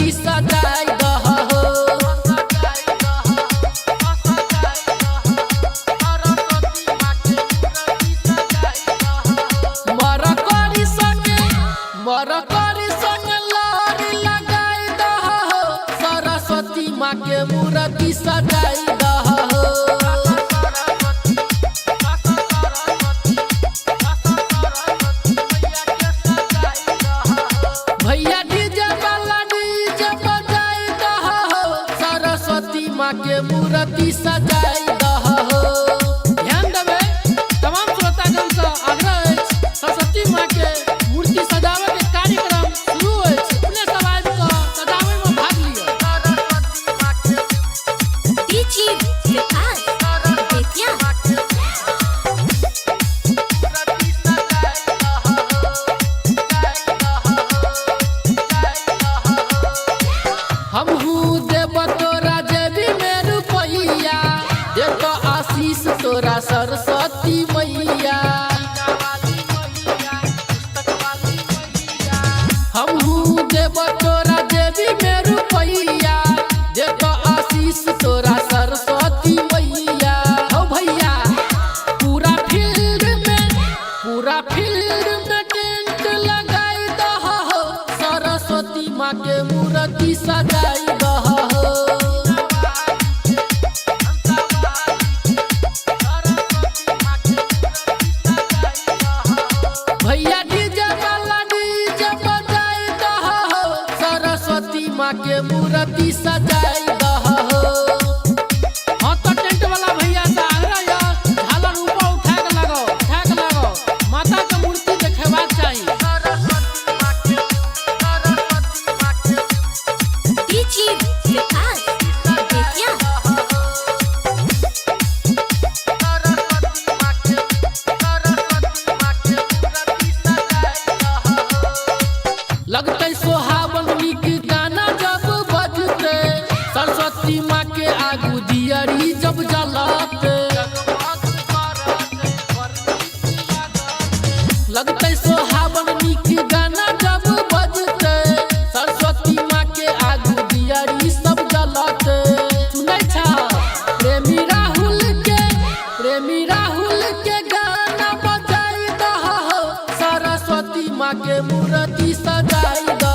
मूर्ति सजाई दहो मरकरी संगे लारी लगाई दहो सरस्वती माँ के मूर्ति सजाई दहो भैया डीजे वाला डीजे बजाई दहो सरस्वती माँ के मूर्ति सजाई दहो। ध्यान देवे तमाम श्रोतागण से आग्रह है सरस्वती माँ के मूर्ति सजावे के कार्यक्रम शुरू है अपने सब आदमी को सजावे में भाग लियो। डीजे विकास बेतिया हमहू देव तोरा जेबी में रुपैया देखो आशीष तोरा सरस्वती मैया। हमहू देव तोरा जेबी में रुपैया देखो आशीष तोरा सरस्वती मैया। हो भैया पूरा फील्ड में टेंट लगाई दहो सरस्वती माँ के मूर्ति सजाई दहो। भैया डीजे वाला डीजे बजाई दहो सरस्वती माँ के मूर्ति सजाई दहो। हाँ तो टेंट वाला भैया से आग्रह या झालर ऊपर उठा के लगो माता के मूर्ति देखेबाक चाहिए। डीजे विकास बेतिया लगते सोहावन नीक गाना जब बजते सरस्वती माँ के आगू दियरी जब जलाते। लगते सोहावन नीक गाना जब बजते सरस्वती माँ के आगू दियरी सब जलाते। सुनै छा प्रेमी राहुल के गाना बजाई दहो सरस्वती माँ के मूर्ति सजाई दहो।